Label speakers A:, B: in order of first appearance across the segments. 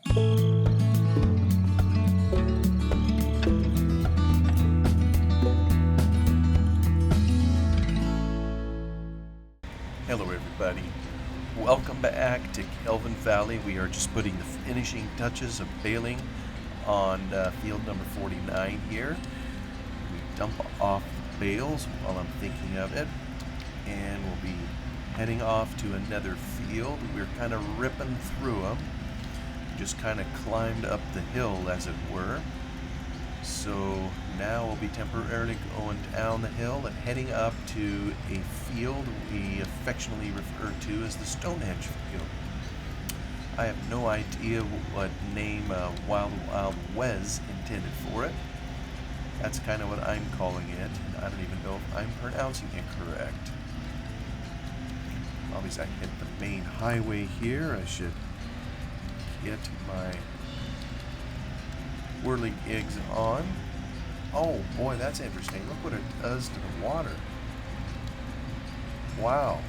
A: Hello everybody, welcome back to Gelvin Valley. We are just putting the finishing touches of baling on field number 49 here. We dump off the bales while I'm thinking of it, and we'll be heading off to another field. We're kind of ripping through them, just kind of climbed up the hill as it were. So now we'll be temporarily going down the hill and heading up to a field we affectionately refer to as the Stonehenge field. I have no idea what name Wild Wild Wes intended for it. That's kind of what I'm calling it, and I don't even know if I'm pronouncing it correct. Obviously I hit the main highway here. I should get my whirligigs on. Oh boy, that's interesting. Look what it does to the water. Wow.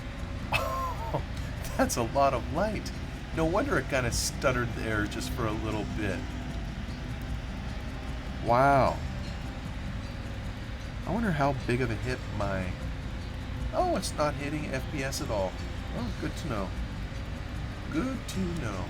A: That's a lot of light. No wonder it kind of stuttered there just for a little bit. Wow. I wonder how big of a hit my... Oh, it's not hitting FPS at all. Oh, good to know. Good to know.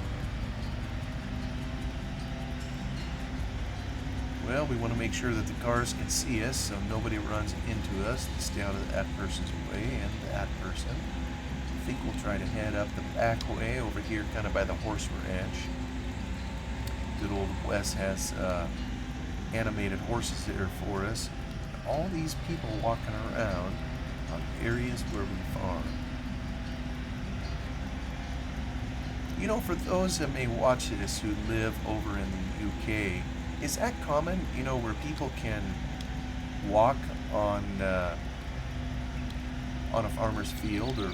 A: Well, we want to make sure that the cars can see us so nobody runs into us and stay out of that person's way and that person. I think we'll try to head up the back way over here kind of by the horse ranch. Good old Wes has animated horses there for us. All these people walking around on areas where we farm. You know, for those that may watch this who live over in the UK, is that common, you know, where people can walk on a farmer's field? Or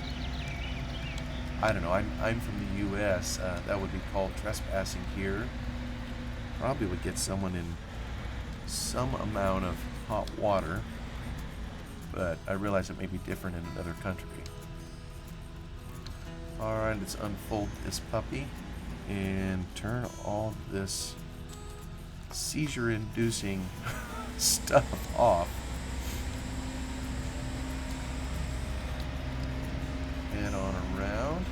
A: I don't know, I'm from the U.S., that would be called trespassing here. Probably would get someone in some amount of hot water, but I realize it may be different in another country. Alright, let's unfold this puppy and turn all this seizure-inducing stuff off. Head on around.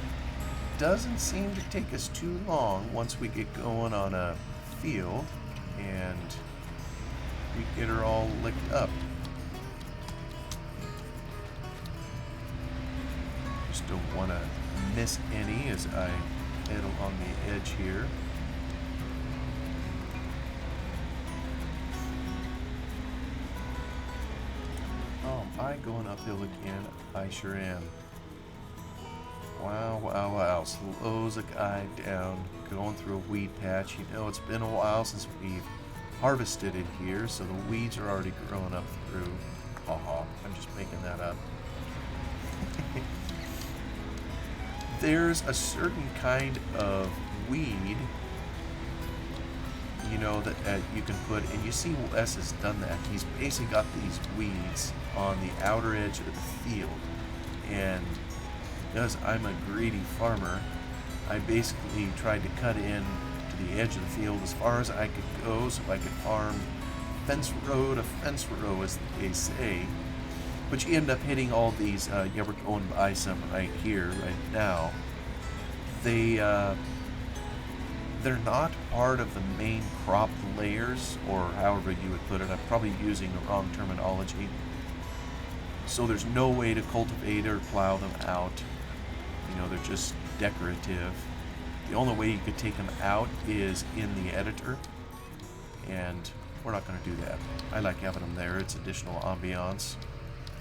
A: Doesn't seem to take us too long once we get going on a field and we get her all licked up. Just don't want to miss any as I head along the edge here. Oh, am I going uphill again? I sure am. Wow, wow, wow. Slows a guy down, going through a weed patch. You know, it's been a while since we've harvested it here, so the weeds are already growing up through. Haha, I'm just making that up. There's a certain kind of weed, you know, that you can put, and you see Wes has done that. He's basically got these weeds on the outer edge of the field, and because I'm a greedy farmer, I basically tried to cut in to the edge of the field as far as I could go so I could farm fence row to fence row, as they say. But you end up hitting all these, yeah, we're going by some right here, right now. They're not part of the main crop layers, or however you would put it. I'm probably using the wrong terminology. So there's no way to cultivate or plow them out. You know, they're just decorative. The only way you could take them out is in the editor, and we're not going to do that. I like having them there. It's additional ambiance.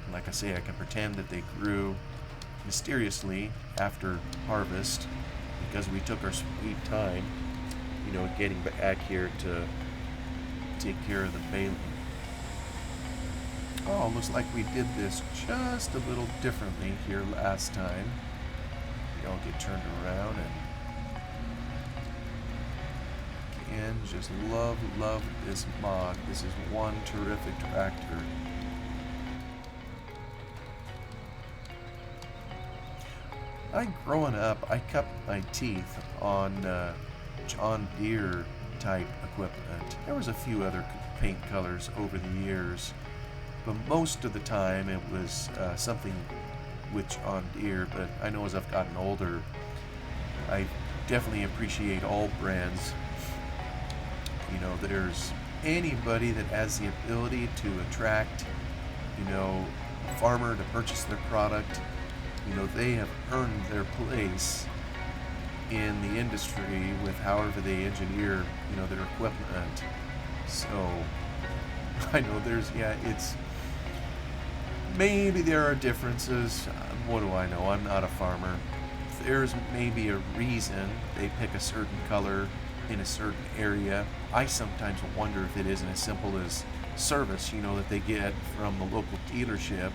A: And like I say, I can pretend that they grew mysteriously after harvest because we took our sweet time, you know, getting back here to take care of the baling. Oh, looks like we did this just a little differently here last time. We all get turned around, and again, just love this mod. This is one terrific tractor. Growing up, I cut my teeth on John Deere type equipment. There was a few other paint colors over the years, but most of the time it was something with John Deere. But I know as I've gotten older, I definitely appreciate all brands. You know, there's anybody that has the ability to attract, you know, a farmer to purchase their product. You know, they have earned their place in the industry with however they engineer, you know, their equipment. So I know it's maybe there are differences. What do I know? I'm not a farmer. There's maybe a reason they pick a certain color in a certain area. I sometimes wonder if it isn't as simple as service, you know, that they get from the local dealership.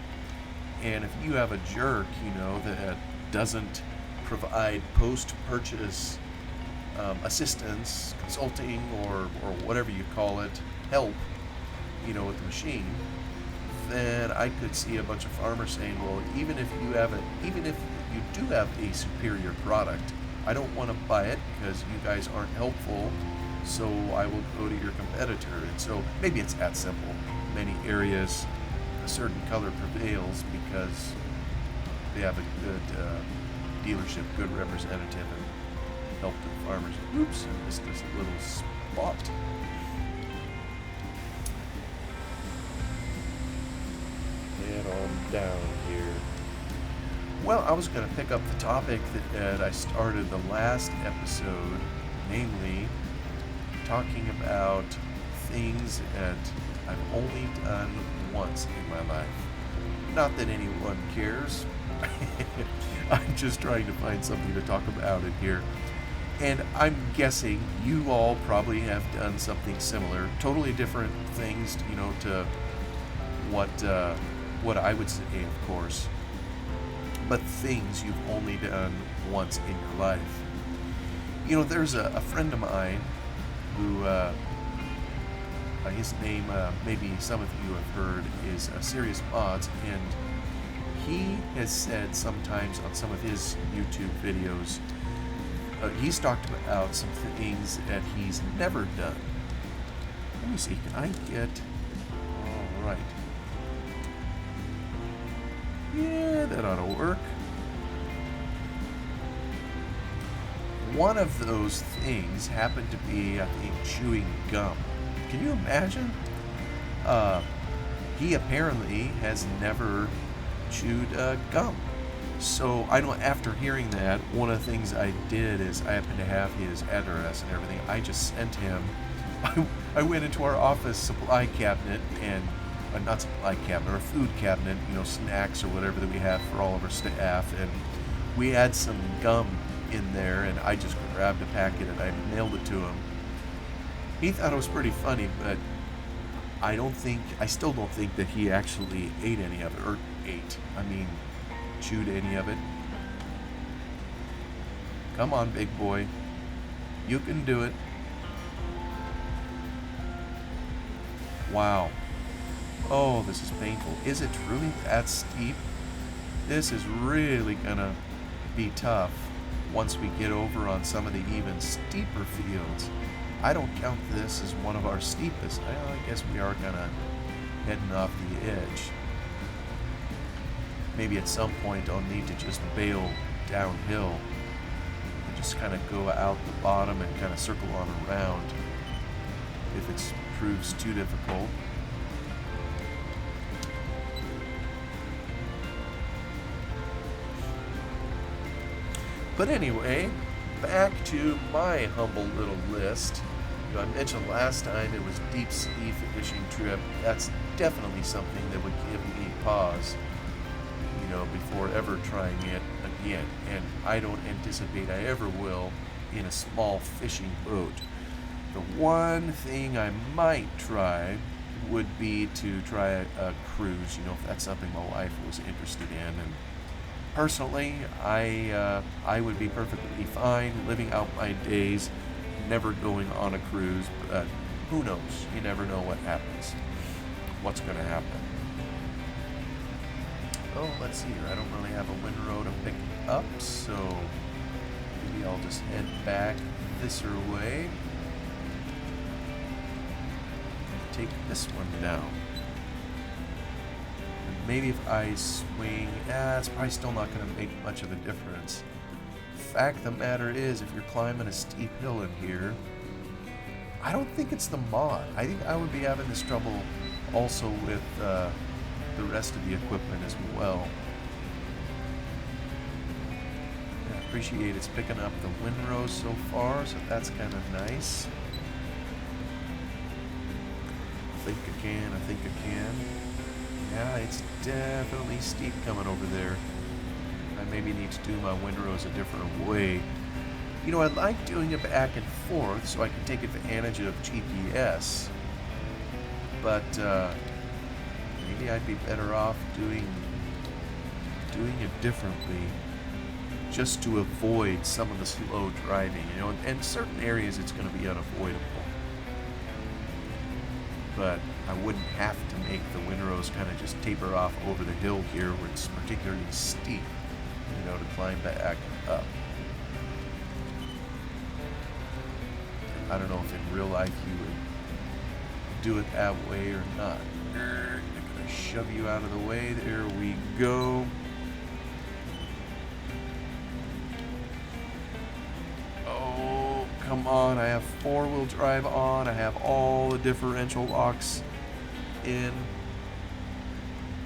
A: And if you have a jerk, you know, that doesn't provide post-purchase assistance, consulting, or whatever you call it, help, you know, with the machine, then I could see a bunch of farmers saying, well, even if you do have a superior product, I don't want to buy it because you guys aren't helpful, so I will go to your competitor. And so maybe it's that simple. Many areas, a certain color prevails because they have a good dealership, good representative, and help to the farmers. Oops, I missed this little spot. Head on down here. Well, I was going to pick up the topic that I started the last episode, namely talking about things that I've only done once in my life. Not that anyone cares. I'm just trying to find something to talk about in here. And I'm guessing you all probably have done something similar, totally different things, you know, to what I would say, of course, but things you've only done once in your life. You know, there's a friend of mine who, his name, maybe some of you have heard, is Serious Mods, and he has said sometimes on some of his YouTube videos, he's talked about some things that he's never done. Let me see, can I get... All right. Yeah, that ought to work. One of those things happened to be, I think, chewing gum. Can you imagine? He apparently has never chewed gum. So I know after hearing that, one of the things I did is I happen to have his address and everything. I just sent him. I went into our office supply cabinet and not supply cabinet, or food cabinet, you know, snacks or whatever that we have for all of our staff, and we had some gum in there, and I just grabbed a packet and I mailed it to him. He thought it was pretty funny, but I still don't think that he actually ate any of it, or chewed any of it. Come on, big boy. You can do it. Wow. Oh, this is painful. Is it truly that steep? This is really gonna be tough once we get over on some of the even steeper fields. I don't count this as one of our steepest. Well, I guess we are kind of heading off the edge. Maybe at some point I'll need to just bail downhill and just kind of go out the bottom and kind of circle on around if it proves too difficult. But anyway, back to my humble little list. You know, I mentioned last time it was deep sea fishing trip. That's definitely something that would give me pause, you know, before ever trying it again. And I don't anticipate I ever will in a small fishing boat. The one thing I might try would be to try a cruise, you know, if that's something my wife was interested in. And personally, I would be perfectly fine living out my days, never going on a cruise, but who knows? You never know what happens, what's going to happen. Oh, let's see here. I don't really have a windrow to pick up, so maybe maybe I'll just head back this way. Take this one down. And maybe if I swing, it's probably still not going to make much of a difference. Fact of the matter is, if you're climbing a steep hill in here, I don't think it's the mod. I think I would be having this trouble also with the rest of the equipment as well. I appreciate it's picking up the windrows so far, so that's kind of nice. I think I can. Yeah, it's definitely steep coming over there. I maybe need to do my windrows a different way. You know, I like doing it back and forth so I can take advantage of GPS, but maybe I'd be better off doing it differently, just to avoid some of the slow driving. You know, in certain areas it's going to be unavoidable, but I wouldn't have to make the windrows kind of just taper off over the hill here where it's particularly steep, you know, to climb back up. I don't know if in real life you would do it that way or not. I'm gonna shove you out of the way. There we go. Oh, come on. I have four-wheel drive on. I have all the differential locks in.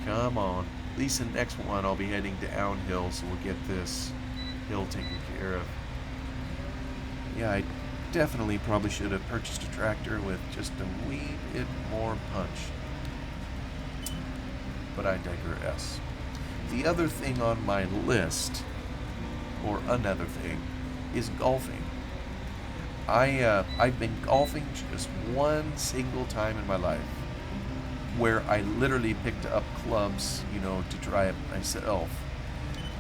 A: Come on. At least the next one I'll be heading downhill, so we'll get this hill taken care of. Yeah, I definitely probably should have purchased a tractor with just a wee bit more punch. But I digress. The other thing on my list, or another thing, is golfing. I've been golfing just one single time in my life, where I literally picked up clubs, you know, to try it myself.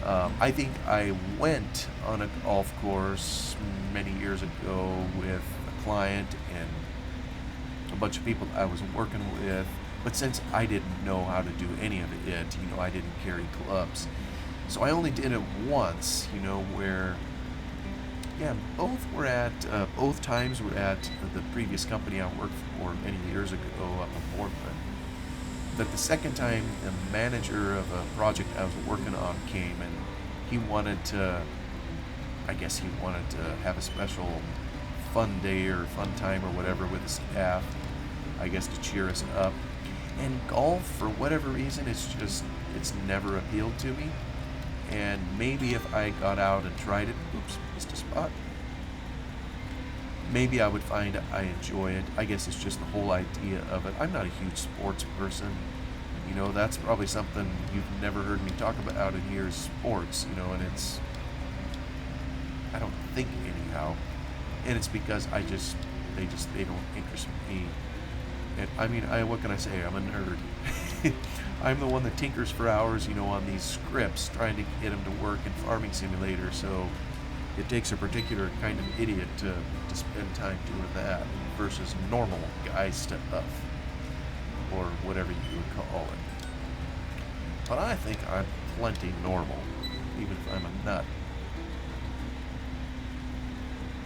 A: I think I went on a golf course many years ago with a client and a bunch of people I was working with, but since I didn't know how to do any of it, you know, I didn't carry clubs. So I only did it once, you know, where, yeah, both times were at the previous company I worked for many years ago up in Portland. But the second time, the manager of a project I was working on came, and he wanted to have a special fun day or fun time or whatever with the staff, I guess, to cheer us up. And golf, for whatever reason, it's never appealed to me. And maybe if I got out and tried it, oops, missed a spot, maybe I would find I enjoy it. I guess it's just the whole idea of it. I'm not a huge sports person. You know, that's probably something you've never heard me talk about out in here is sports, you know, and I don't think anyhow. And it's because they don't interest me. And I mean, what can I say? I'm a nerd. I'm the one that tinkers for hours, you know, on these scripts, trying to get them to work in Farming Simulator, so it takes a particular kind of idiot to spend time doing that versus normal guy stuff, or whatever you would call it. But I think I'm plenty normal, even if I'm a nut.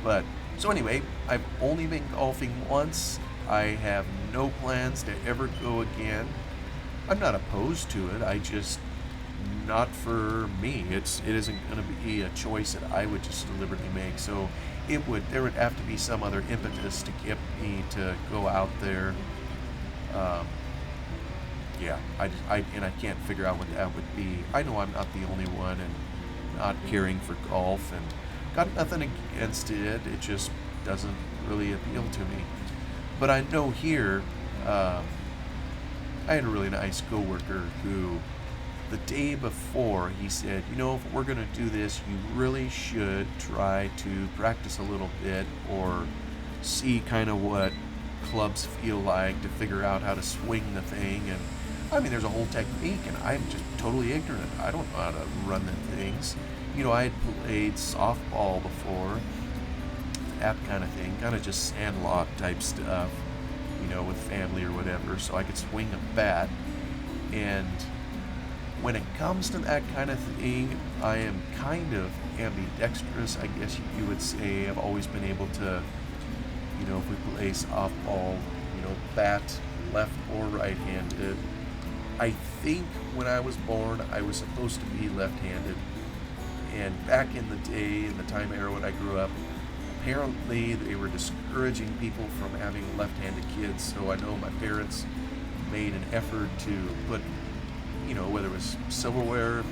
A: But, so anyway, I've only been golfing once. I have no plans to ever go again. I'm not opposed to it, not for me. It isn't going to be a choice that I would just deliberately make. So there would have to be some other impetus to get me to go out there. I can't figure out what that would be. I know I'm not the only one and not caring for golf, and got nothing against it. It just doesn't really appeal to me. But I know here, I had a really nice coworker who, the day before, he said, you know, if we're going to do this, you really should try to practice a little bit or see kind of what clubs feel like to figure out how to swing the thing. And I mean, there's a whole technique, and I'm just totally ignorant. I don't know how to run the things. You know, I had played softball before, that kind of thing, kind of just sandlot type stuff, you know, with family or whatever, so I could swing a bat. And When it comes to that kind of thing, I am kind of ambidextrous, I guess you would say. I've always been able to, if we play softball, bat left or right-handed. I think when I was born, I was supposed to be left-handed. And back in the day, in the time era when I grew up, apparently they were discouraging people from having left-handed kids. So I know my parents made an effort to put, whether it was silverware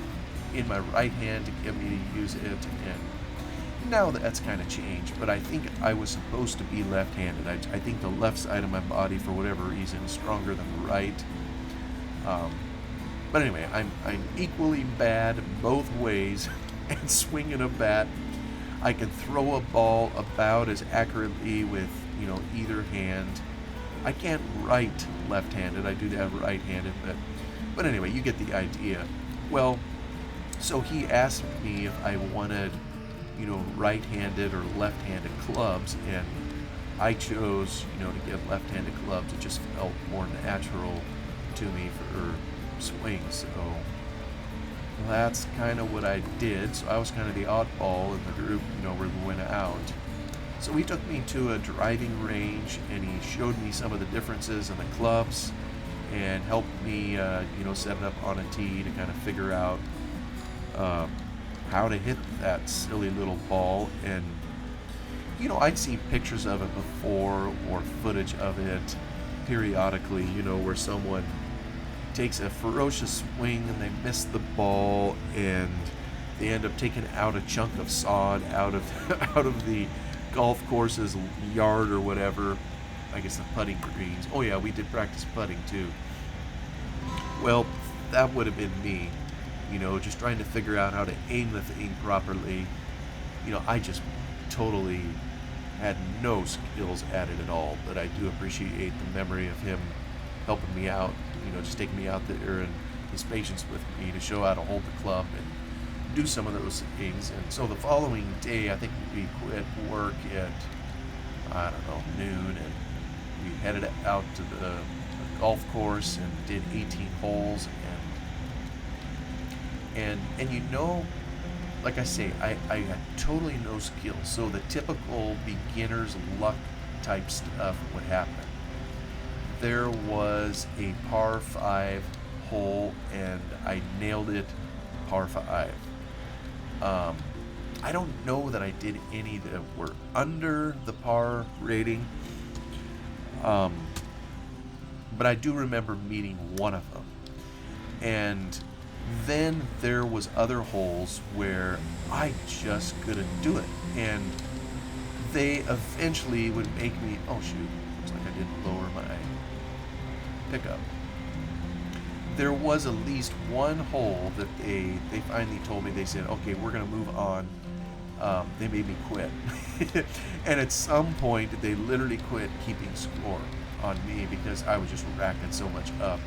A: in my right hand to get me to use it. And now that's kind of changed. But I think I was supposed to be left-handed. I think the left side of my body, for whatever reason, is stronger than the right. But anyway, I'm equally bad both ways at swinging a bat. I can throw a ball about as accurately with, either hand. I can't write left-handed. I do have right-handed, but anyway, you get the idea. Well, so he asked me if I wanted, right-handed or left-handed clubs, and I chose, to get left-handed clubs. It just felt more natural to me for swings. So that's kind of what I did. So I was kind of the oddball in the group, where we went out. So he took me to a driving range, and he showed me some of the differences in the clubs and helped me, set it up on a tee to kind of figure out how to hit that silly little ball. And, I'd see pictures of it before or footage of it periodically, where someone takes a ferocious swing and they miss the ball and they end up taking out a chunk of sod out of the golf course's yard or whatever. I guess the putting greens. Oh yeah, we did practice putting too. Well, that would have been me, just trying to figure out how to aim the thing properly. I just totally had no skills at it at all, but I do appreciate the memory of him helping me out, just taking me out there and his patience with me to show how to hold the club and do some of those things. And so the following day, I think we quit work at, noon, and we headed out to the golf course and did 18 holes. And like I say, I had totally no skills. So the typical beginner's luck type stuff would happen. There was a par 5 hole, and I nailed it, par 5. I don't know that I did any that were under the par rating, but I do remember meeting one of them. And then there was other holes where I just couldn't do it, and they eventually would make me, oh shoot, looks like I didn't lower my pickup. There was at least one hole that they finally told me, they said, okay, we're going to move on. They made me quit. And at some point, they literally quit keeping score on me because I was just racking so much up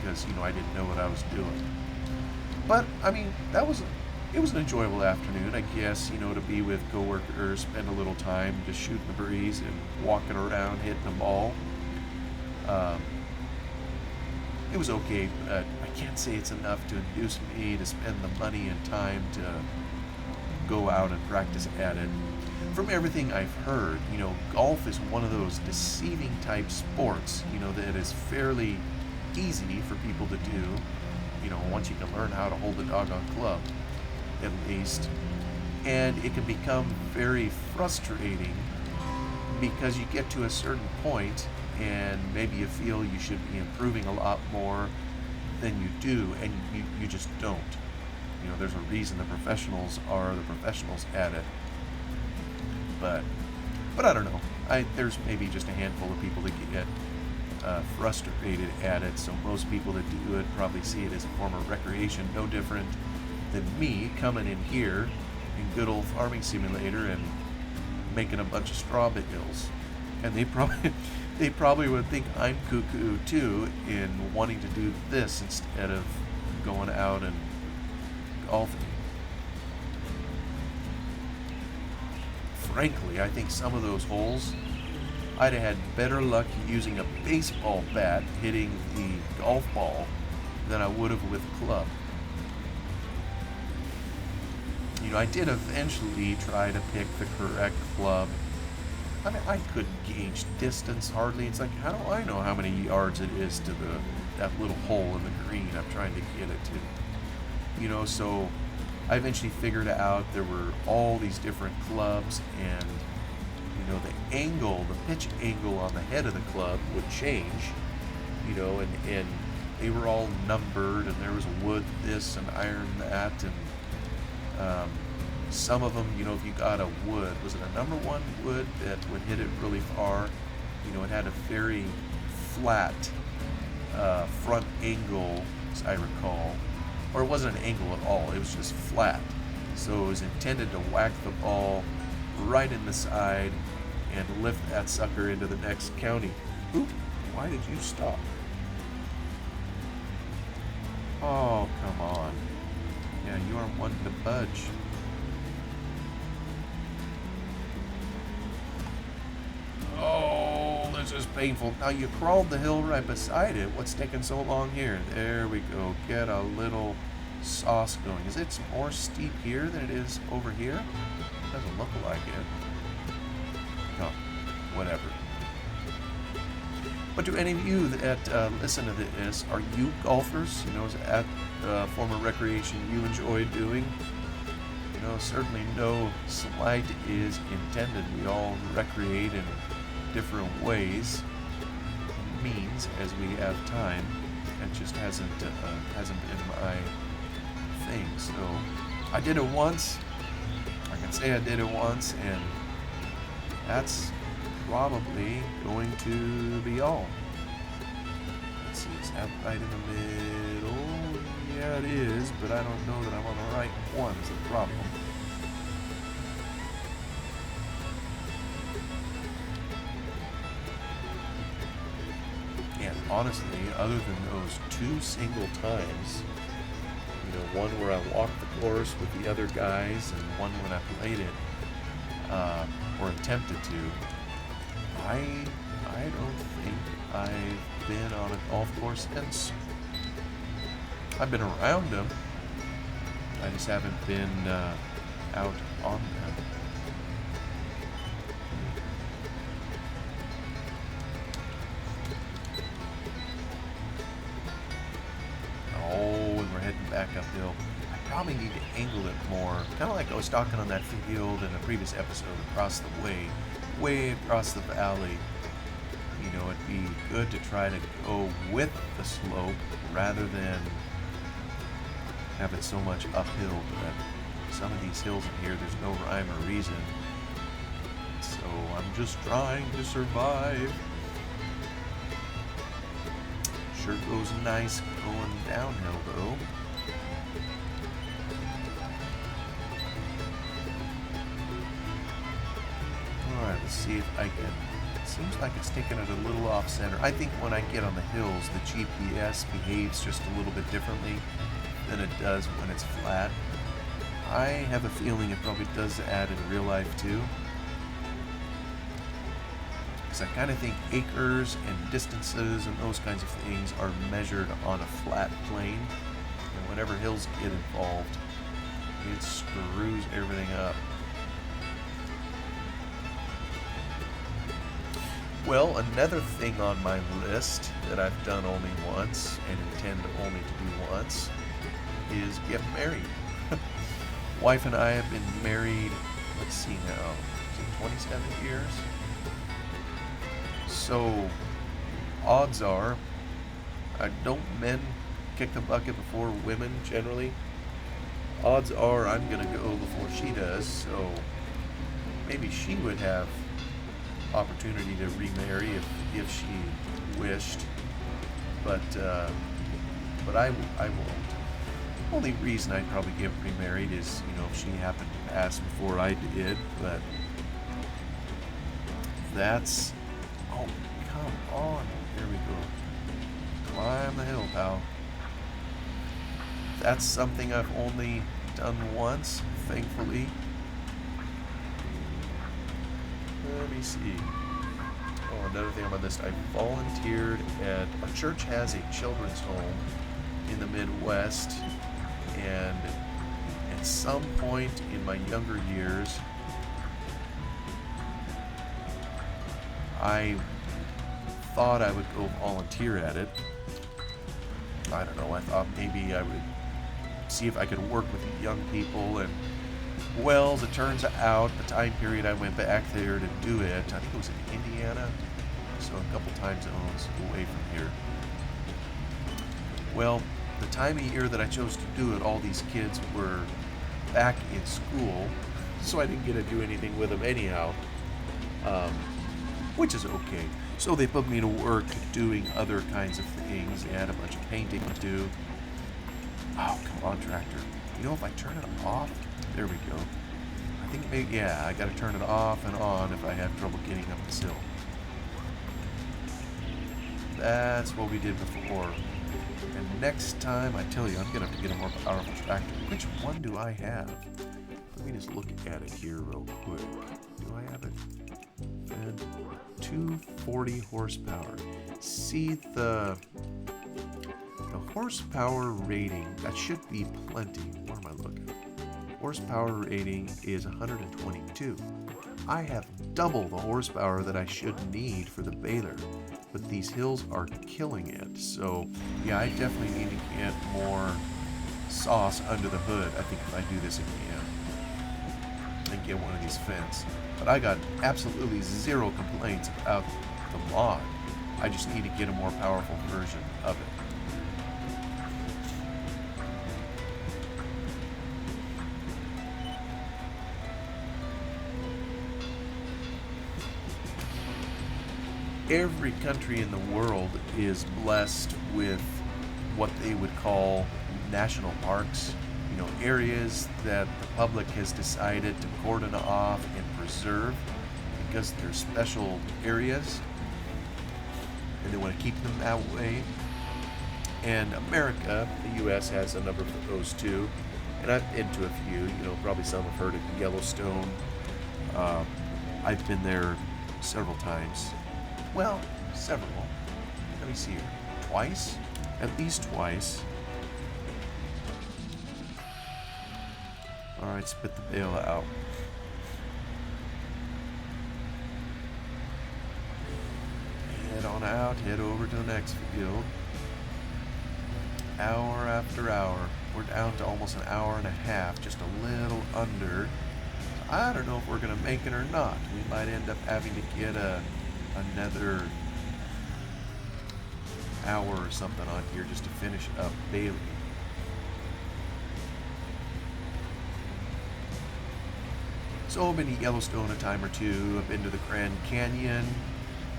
A: because, I didn't know what I was doing. But, it was an enjoyable afternoon, I guess, to be with coworkers, spend a little time just shooting the breeze and walking around, hitting the ball. It was okay, but I can't say it's enough to induce me to spend the money and time to go out and practice at it. From everything I've heard, golf is one of those deceiving type sports, that is fairly easy for people to do, once you can learn how to hold the doggone club, at least. And it can become very frustrating because you get to a certain point and maybe you feel you should be improving a lot more than you do, and you just don't. There's a reason the professionals are the professionals at it. But I don't know. There's maybe just a handful of people that get frustrated at it, so most people that do it probably see it as a form of recreation, no different than me coming in here in good old Farming Simulator and making a bunch of straw bales. And they probably would think I'm cuckoo too in wanting to do this instead of going out and golfing. Frankly, I think some of those holes I'd have had better luck using a baseball bat hitting the golf ball than I would have with a club. I did eventually try to pick the correct club. I mean, I couldn't gauge distance hardly. It's like, how do I know how many yards it is to that little hole in the green I'm trying to get it to? So I eventually figured out there were all these different clubs, and the angle, the pitch angle on the head of the club would change, and they were all numbered, and there was wood this and iron that, and some of them, if you got a wood, was it a number one wood that would hit it really far? It had a very flat front angle, as I recall, or it wasn't an angle at all, it was just flat. So it was intended to whack the ball right in the side and lift that sucker into the next county. Oop, why did you stop? Oh, come on. Yeah, you aren't one to budge. Oh, this is painful. Now you crawled the hill right beside it. What's taking so long here? There we go. Get a little sauce going. Is it more steep here than it is over here? Doesn't look like it. No, whatever. But to any of you that listen to this, are you golfers? Is that a form of recreation you enjoy doing? Certainly no slight is intended. We all recreate in different ways, means, as we have time. It just hasn't been my thing. So I did it once. I can say I did it once, and that's probably going to be all. Let's see, is that right in the middle? Yeah, it is, but I don't know that I'm on the right one is the problem. And honestly, other than those two single times, one where I walked the course with the other guys and one when I played it, or attempted to, I don't think I've been on a golf course since. I've been around them. I just haven't been out on them. Oh, and we're heading back uphill. I probably need to angle it more. Kind of like I was talking on that field in a previous episode, across the way across the valley. It'd be good to try to go with the slope rather than have it so much uphill that some of these hills in here, there's no rhyme or reason. So I'm just trying to survive. Sure goes nice going downhill though. Alright, let's see if I can. It seems like it's taking it a little off center. I think when I get on the hills, the GPS behaves just a little bit differently than it does when it's flat. I have a feeling it probably does that in real life too. Because I kind of think acres and distances and those kinds of things are measured on a flat plane. And whenever hills get involved, it screws everything up. Well, another thing on my list that I've done only once and intend only to do once is get married. Wife and I have been married, let's see now, is it 27 years? So, odds are, don't men kick the bucket before women generally? Odds are I'm going to go before she does, so maybe she would have opportunity to remarry if she wished, but I won't. Only reason I'd probably get remarried is, if she happened to pass before I did, but that's, oh, come on, here we go. Climb the hill, pal. That's something I've only done once, thankfully. Let me see. Oh, another thing on my list. I volunteered at, our church has a children's home in the Midwest, and at some point in my younger years, I thought I would go volunteer at it. I don't know, I thought maybe I would see if I could work with the young people, and well, as it turns out, the time period I went back there to do it, I think it was in Indiana, so a couple time zones away from here. Well, the time of year that I chose to do it, all these kids were back in school, so I didn't get to do anything with them anyhow, which is okay. So they put me to work doing other kinds of things. They had a bunch of painting to do. Oh, come on, tractor. You know, if I turn it off, there we go. I think maybe, yeah, I gotta turn it off and on if I have trouble getting up the hill. That's what we did before. And next time, I tell you, I'm gonna have to get a more powerful tractor. Which one do I have? Let me just look at it here real quick. Do I have it? And 240 horsepower. See the horsepower rating, that should be plenty. Where am I looking? Horsepower rating is 122. I have double the horsepower that I should need for the baler, but these hills are killing it. So yeah, I definitely need to get more sauce under the hood, I think, if I do this again, and get one of these fence. But I got absolutely zero complaints about the mod. I just need to get a more powerful version of it. Every country in the world is blessed with what they would call national parks. You know, areas that the public has decided to cordon off and preserve because they're special areas and they want to keep them that way. And America, the U.S., has a number of those too. And I've been to a few. You know, probably some have heard of Yellowstone. I've been there several times. Well, several. Let me see here. Twice? At least twice. Alright, spit the bale out. Head on out, head over to the next field. Hour after hour. We're down to almost an hour and a half, just a little under. I don't know if we're going to make it or not. We might end up having to get another hour or something on here just to finish up baling. So I've been to Yellowstone a time or two. I've been to the Grand Canyon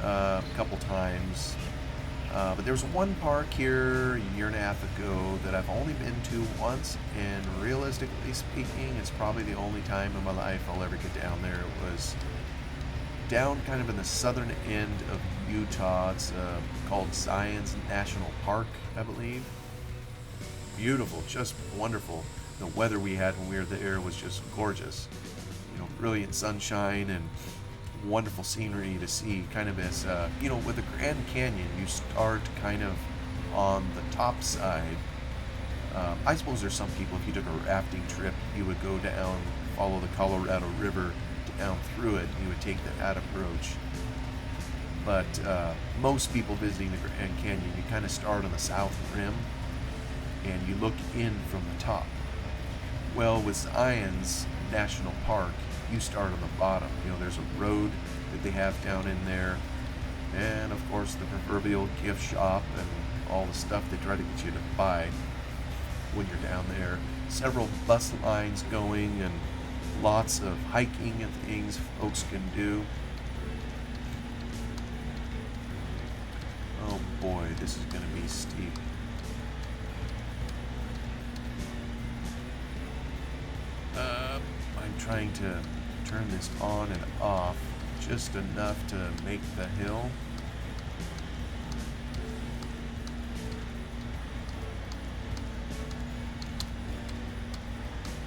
A: a couple times. But there was one park here a year and a half ago that I've only been to once, and realistically speaking, it's probably the only time in my life I'll ever get down there. It was down kind of in the southern end of Utah. It's called Zion's National Park, I believe. Beautiful, just wonderful. The weather we had when we were there was just gorgeous. You know, brilliant sunshine and wonderful scenery to see. Kind of as, you know, with the Grand Canyon, you start kind of on the top side. I suppose there's some people, if you took a rafting trip, you would go down, follow the Colorado River down through it, you would take that approach. But most people visiting the Grand Canyon, you kind of start on the south rim and you look in from the top. Well, with Zion's National Park, you start on the bottom. You know, there's a road that they have down in there, and of course the proverbial gift shop and all the stuff they try to get you to buy when you're down there. Several bus lines going and lots of hiking and things folks can do. Oh boy, this is going to be steep. I'm trying to turn this on and off just enough to make the hill.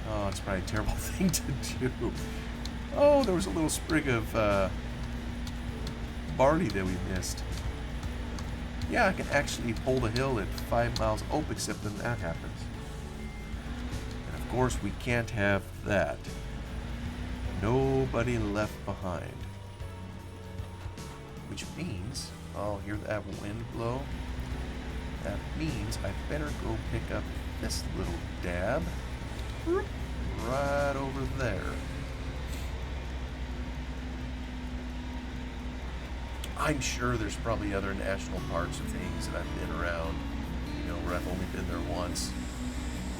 A: Oh, it's probably a terrible thing to do. Oh, there was a little sprig of barley that we missed. Yeah, I can actually pull the hill at 5 miles. Oh, except then that happens. And of Of course, we can't have that. Nobody left behind. Which means, I'll hear that wind blow. That means I better go pick up this little dab right over there. I'm sure there's probably other national parks or things that I've been around, you know, where I've only been there once,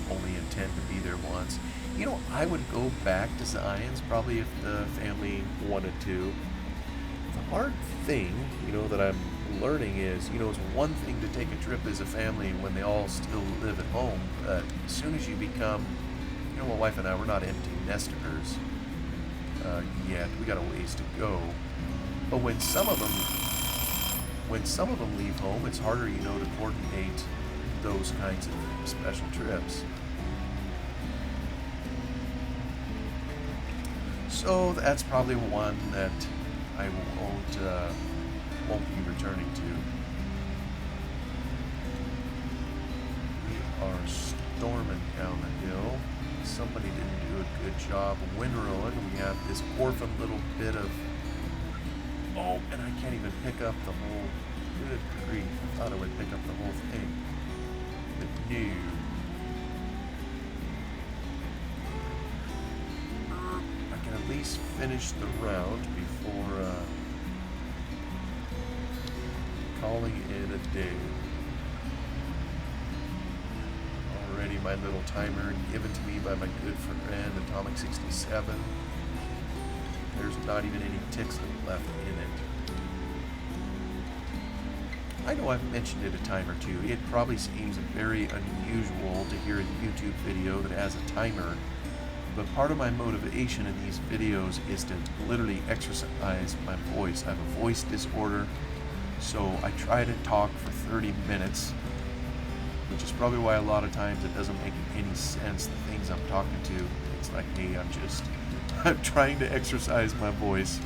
A: only intend to be there once. You know, I would go back to Zion's probably if the family wanted to. The hard thing, you know, that I'm learning is, you know, it's one thing to take a trip as a family when they all still live at home, but as soon as you become, you know, my wife and I, we're not empty nesters yet. We got a ways to go. But when some of them leave home, it's harder, you know, to coordinate those kinds of special trips. So that's probably one that I won't be returning to. We are storming down the hill. Somebody didn't do a good job of windrowing. We have this orphan little bit of... Oh, and I can't even pick up the whole... Good grief. I thought I would pick up the whole thing. But no. I can at least finish the round before calling it a day. Already my little timer given to me by my good friend Atomic 67. There's not even any ticks left in it. I know I've mentioned it a time or two. It probably seems very unusual to hear a YouTube video that has a timer, but part of my motivation in these videos is to literally exercise my voice. I have a voice disorder, so I try to talk for 30 minutes, which is probably why a lot of times it doesn't make any sense, the things I'm talking to. It's like, hey, I'm trying to exercise my voice.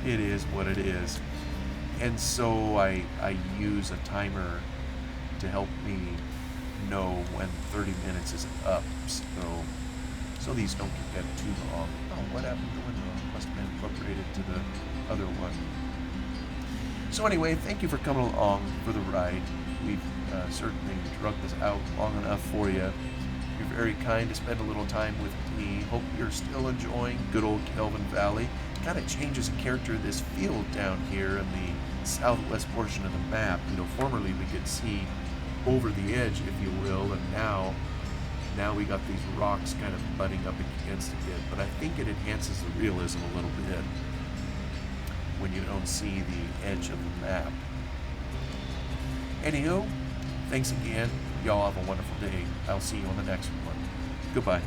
A: It is what it is. And so I use a timer to help me know when 30 minutes is up. So these don't get too long. Oh, what happened to it? Must have been incorporated to the other one. So anyway, thank you for coming along for the ride. We've certainly drug this out long enough for you. You're very kind to spend a little time with me. Hope you're still enjoying good old Gelvin Valley. Kind of changes the character of this field down here in the southwest portion of the map. You know, formerly we could see over the edge, if you will, and now we got these rocks kind of butting up against it, but I think it enhances the realism a little bit when you don't see the edge of the map. Anywho, thanks again. Y'all have a wonderful day. I'll see you on the next one. Goodbye.